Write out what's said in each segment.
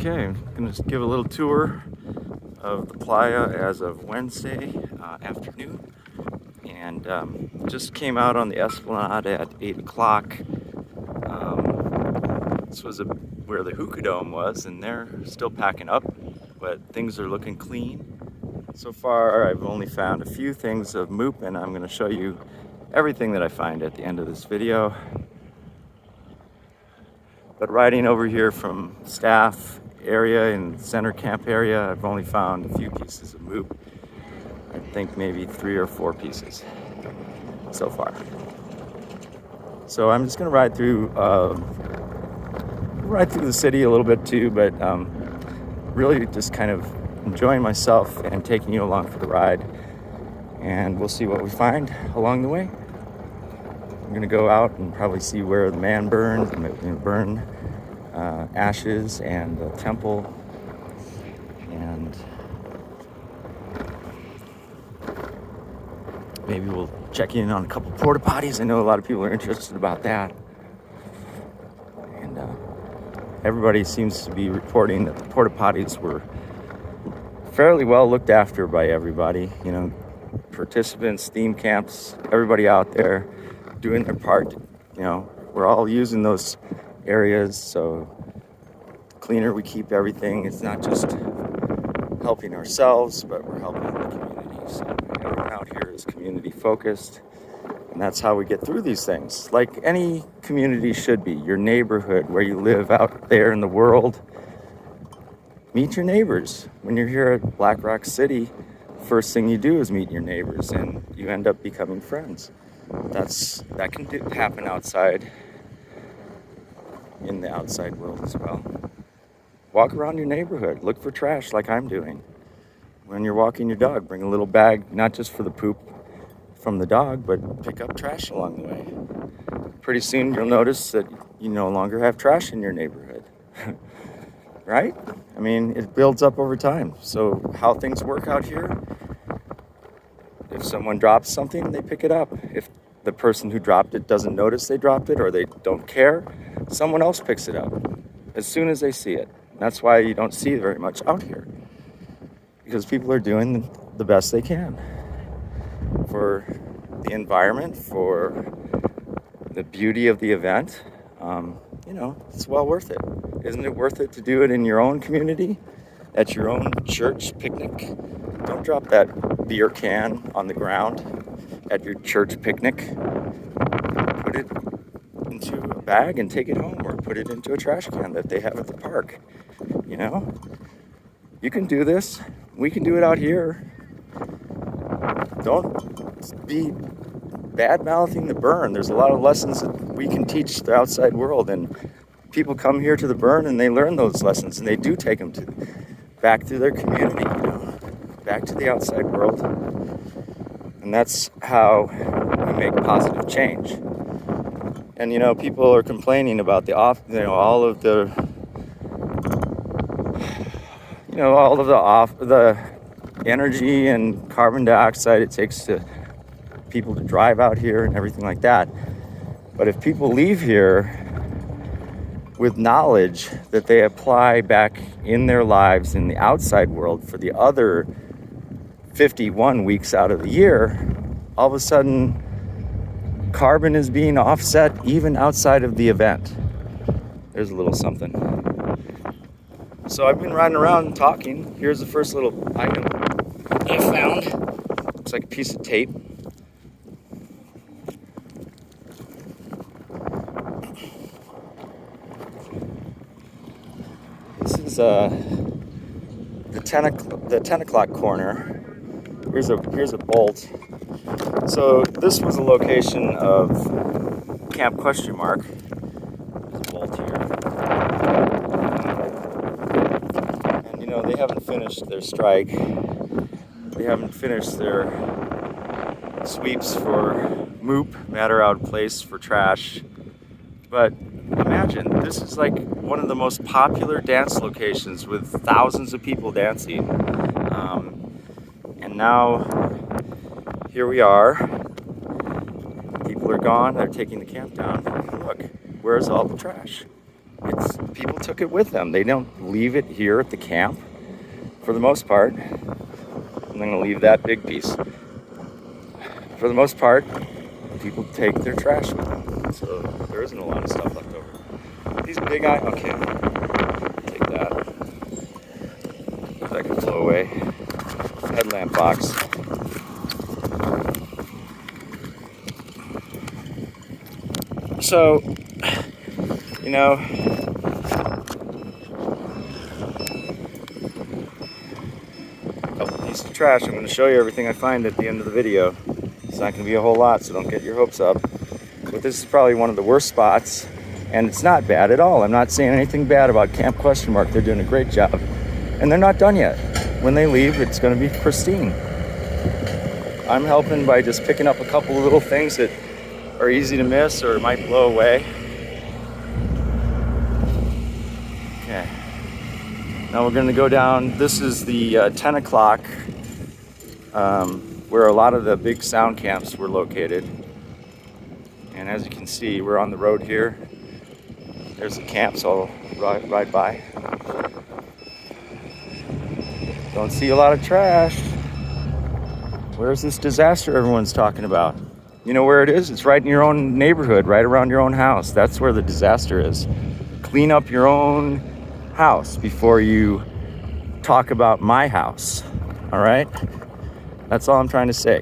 Okay, I'm going to just give a little tour of the playa as of Wednesday afternoon, and just came out on the Esplanade at 8 o'clock. This was where the hookah dome was, and they're still packing up, but things are looking clean. So far, I've only found a few things of MOOP, and I'm going to show you everything that I find at the end of this video. But riding over here from staff area in center camp area, I've only found a few pieces of MOOP. I think maybe 3 or 4 pieces so far. So I'm just going to ride through the city a little bit too, but really just kind of enjoying myself and taking you along for the ride. And we'll see what we find along the way. I'm going to go out and probably see where the man burned, burn ashes and the temple, and maybe we'll check in on a couple porta potties. I know a lot of people are interested about that, and everybody seems to be reporting that the porta potties were fairly well looked after by everybody. You know, participants, theme camps, everybody out there doing their part. You know, we're all using those areas, so the cleaner we keep everything, it's not just helping ourselves, but we're helping the community. So everyone out here is community focused, and that's how we get through these things, like any community should be. Your neighborhood, where you live out there in the world, meet your neighbors. When you're here at Black Rock City, first thing you do is meet your neighbors, and you end up becoming friends. That can happen outside, in the outside world as well. Walk around your neighborhood, look for trash like I'm doing. When you're walking your dog, bring a little bag, not just for the poop from the dog, but pick up trash along the way. Pretty soon you'll notice that you no longer have trash in your neighborhood. Right? I mean, it builds up over time. So how things work out here, if someone drops something, they pick it up. If the person who dropped it doesn't notice they dropped it, or they don't care, someone else picks it up as soon as they see it. That's why you don't see it very much out here, because people are doing the best they can for the environment, for the beauty of the event. You know, it's well worth it. Isn't it worth it to do it in your own community, at your own church picnic? Don't drop that beer can on the ground at your church picnic. Put it into a bag and take it home, or put it into a trash can that they have at the park. You know, you can do this. We can do it out here. Don't be bad-mouthing the burn. There's a lot of lessons that we can teach the outside world, and people come here to the burn and they learn those lessons, and they do take them back to their community, you know, back to the outside world. And that's how we make positive change. And you know, people are complaining about all of the energy and carbon dioxide it takes to people to drive out here and everything like that. But if people leave here with knowledge that they apply back in their lives in the outside world for the other 51 weeks out of the year, all of a sudden carbon is being offset even outside of the event. There's a little something. So I've been riding around talking. Here's the first little item I found. Looks like a piece of tape. This is the 10 o'clock corner. Here's a bolt. So this was a location of Camp Question Mark. There's a bolt here. And you know, they haven't finished their strike. They haven't finished their sweeps for MOOP, matter out of place for trash. But imagine, this is like one of the most popular dance locations with thousands of people dancing. And now, here we are. People are gone, they're taking the camp down. Look, where's all the trash? It's people took it with them. They don't leave it here at the camp for the most part. I'm going to leave that big piece. For the most part, people take their trash with them, so there isn't a lot of stuff left over. These big eye, okay, take that. That can flow away. Headlamp box. So, you know, a couple pieces of trash. I'm going to show you everything I find at the end of the video. It's not going to be a whole lot, so don't get your hopes up. But this is probably one of the worst spots, and it's not bad at all. I'm not saying anything bad about Camp Question Mark. They're doing a great job, and they're not done yet. When they leave, it's going to be pristine. I'm helping by just picking up a couple of little things that are easy to miss or might blow away. Okay. Now we're going to go down. This is the 10 o'clock where a lot of the big sound camps were located. And as you can see, we're on the road here. There's the camps I'll ride by. Don't see a lot of trash. Where's this disaster everyone's talking about? You know where it is? It's right in your own neighborhood, right around your own house. That's where the disaster is. Clean up your own house before you talk about my house. All right? That's all I'm trying to say.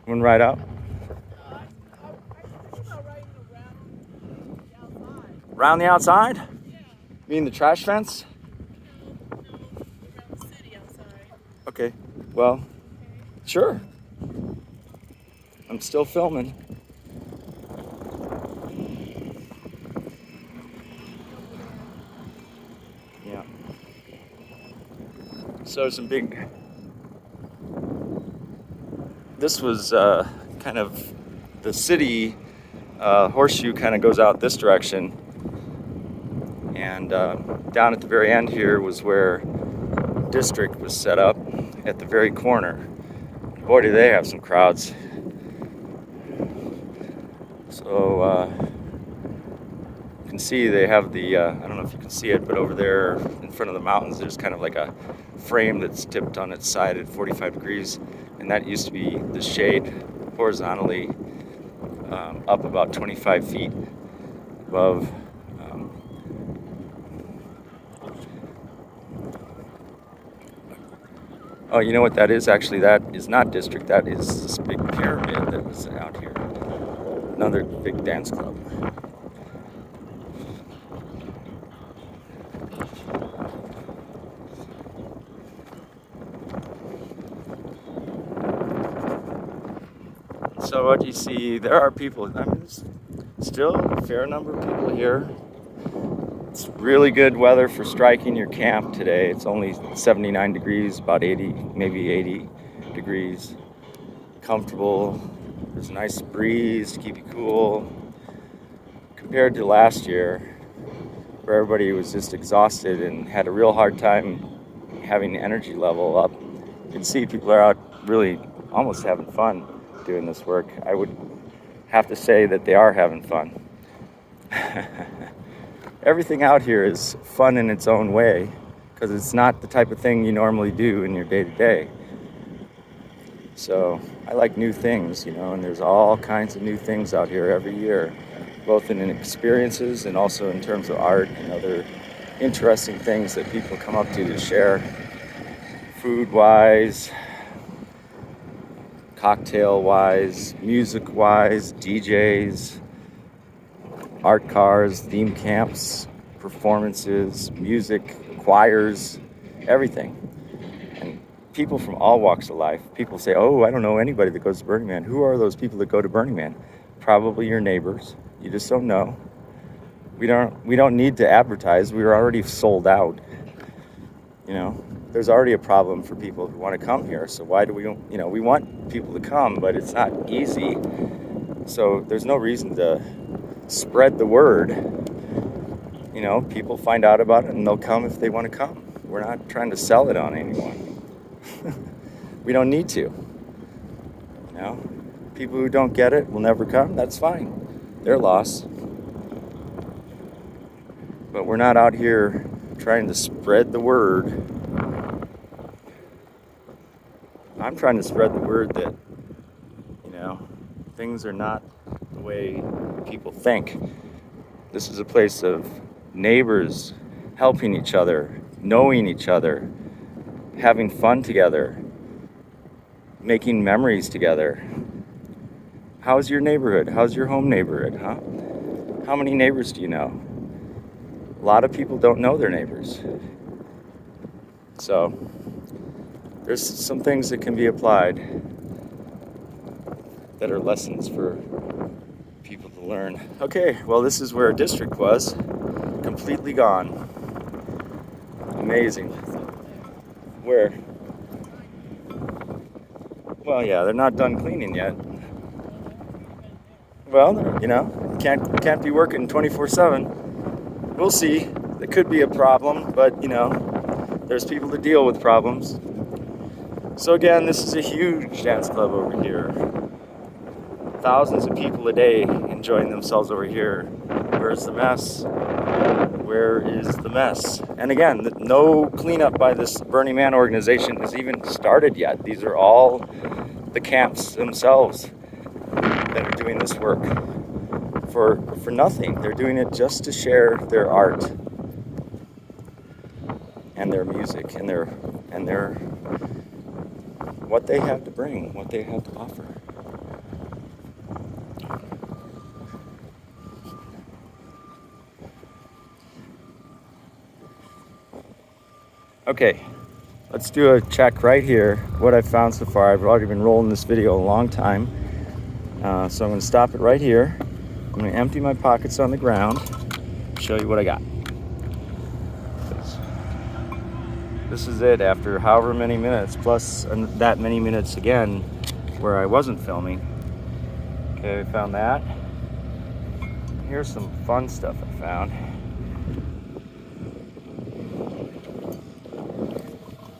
One right out. Around the outside? You mean the trash fence? Okay, well, sure. I'm still filming. Yeah. So some big... This was kind of... The city horseshoe kind of goes out this direction. And down at the very end here was where district was set up at the very corner. Boy, do they have some crowds. So you can see they have the, I don't know if you can see it, but over there in front of the mountains, there's kind of like a frame that's tipped on its side at 45 degrees. And that used to be the shade horizontally up about 25 feet above. Oh, you know what that is? Actually, that is not district. That is this big pyramid that was out here. Another big dance club. So what you see, there are people. I mean, there's still a fair number of people here. It's really good weather for striking your camp today. It's only 79 degrees, about 80, maybe 80 degrees. Comfortable. There's a nice breeze to keep you cool. Compared to last year, where everybody was just exhausted and had a real hard time having the energy level up, you can see people are out really almost having fun doing this work. I would have to say that they are having fun. Everything out here is fun in its own way because it's not the type of thing you normally do in your day-to-day. So I like new things, you know, and there's all kinds of new things out here every year, both in experiences and also in terms of art and other interesting things that people come up to share, food-wise, cocktail-wise, music-wise, DJs, art cars, theme camps, performances, music, choirs, everything. And people from all walks of life. People say, oh, I don't know anybody that goes to Burning Man. Who are those people that go to Burning Man? Probably your neighbors. You just don't know. We don't need to advertise. We're already sold out. You know, there's already a problem for people who want to come here. So why do we, you know, we want people to come, but it's not easy. So there's no reason to spread the word. You know, people find out about it and they'll come if they want to come. We're not trying to sell it on anyone. We don't need to. You know, people who don't get it will never come. That's fine. their loss. But we're not out here trying to spread the word. I'm trying to spread the word that, things are not the way people think. This is a place of neighbors helping each other, knowing each other, having fun together, making memories together. How's your neighborhood? How's your home neighborhood, huh? How many neighbors do you know? A lot of people don't know their neighbors. So there's some things that can be applied that are lessons for people to learn. Okay, well, this is where a district was, completely gone. Amazing. Where? Well, yeah, they're not done cleaning yet. Well, can't be working 24/7. We'll see. It could be a problem, but there's people to deal with problems. So again, this is a huge dance club over here. Thousands of people a day enjoying themselves over here. Where's the mess? Where is the mess? And again, no cleanup by this Burning Man organization has even started yet. These are all the camps themselves that are doing this work for nothing. They're doing it just to share their art and their music and their what they have to bring, what they have to offer. Okay, let's do a check right here. What I've found so far. I've already been rolling this video a long time. So I'm going to stop it right here. I'm going to empty my pockets on the ground, show you what I got. This is it after however many minutes, plus that many minutes again where I wasn't filming. Okay, we found that. Here's some fun stuff I found.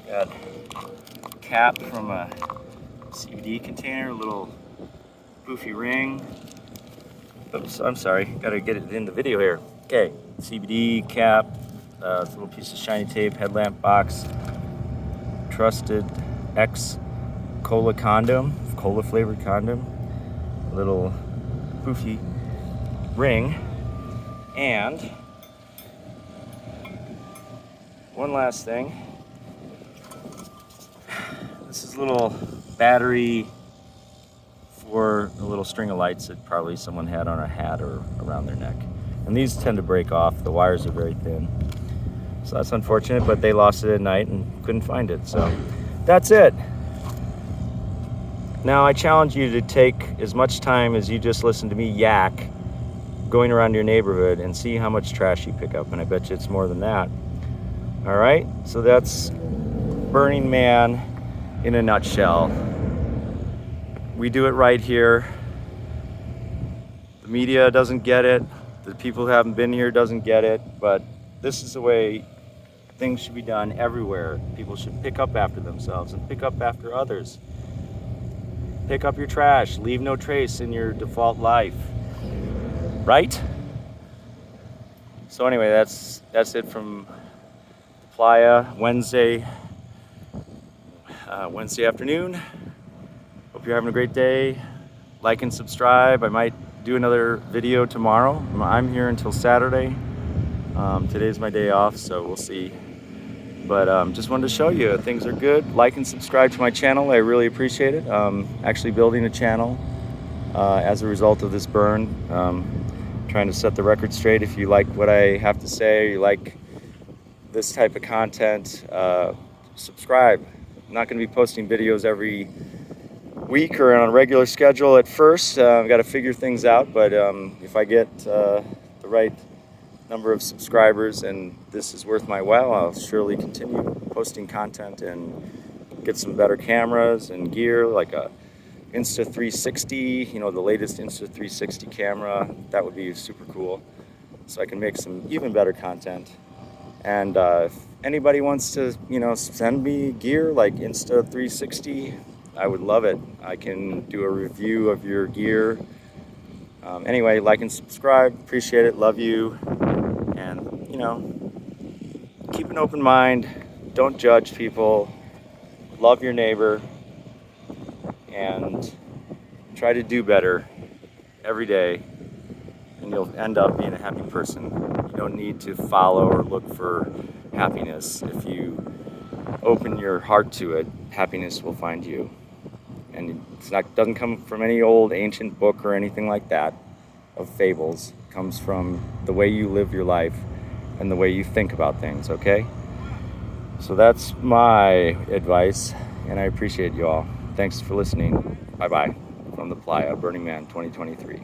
Got a cap from a CBD container, a little poofy ring. Oops, I'm sorry, gotta get it in the video here. Okay, CBD cap, a little piece of shiny tape, headlamp box, Trusted X cola condom, cola flavored condom, a little poofy ring, and one last thing. This is a little battery for a little string of lights that probably someone had on a hat or around their neck. And these tend to break off. The wires are very thin. So that's unfortunate, but they lost it at night and couldn't find it. So that's it. Now I challenge you to take as much time as you just listened to me yak going around your neighborhood and see how much trash you pick up. And I bet you it's more than that. All right, so that's Burning Man in a nutshell. We do it right here. The media doesn't get it. The people who haven't been here doesn't get it, but this is the way things should be done everywhere. People should pick up after themselves and pick up after others. Pick up your trash. Leave no trace in your default life. Right? So anyway, that's it from the Playa Wednesday afternoon. Hope you're having a great day. Like and subscribe. I might do another video tomorrow. I'm here until Saturday. Today's my day off, so we'll see. But just wanted to show you things are good. Like and subscribe to my channel. I really appreciate it. Actually building a channel as a result of this burn. Trying to set the record straight. If you like what I have to say, or you like this type of content, subscribe. I'm not going to be posting videos every week or on a regular schedule at first. I've got to figure things out, but if I get the right number of subscribers and this is worth my while, I'll surely continue posting content and get some better cameras and gear, like a Insta360, the latest Insta360 camera. That would be super cool, so I can make some even better content. And if anybody wants to send me gear like Insta360, I would love it. I can do a review of your gear Anyway, like and subscribe. Appreciate it. Love you. And, keep an open mind. Don't judge people. Love your neighbor. And try to do better every day. And you'll end up being a happy person. You don't need to follow or look for happiness. If you open your heart to it, happiness will find you. And doesn't come from any old ancient book or anything like that of fables. It comes from the way you live your life and the way you think about things, okay? So that's my advice, and I appreciate you all. Thanks for listening. Bye-bye from the Playa, Burning Man 2023.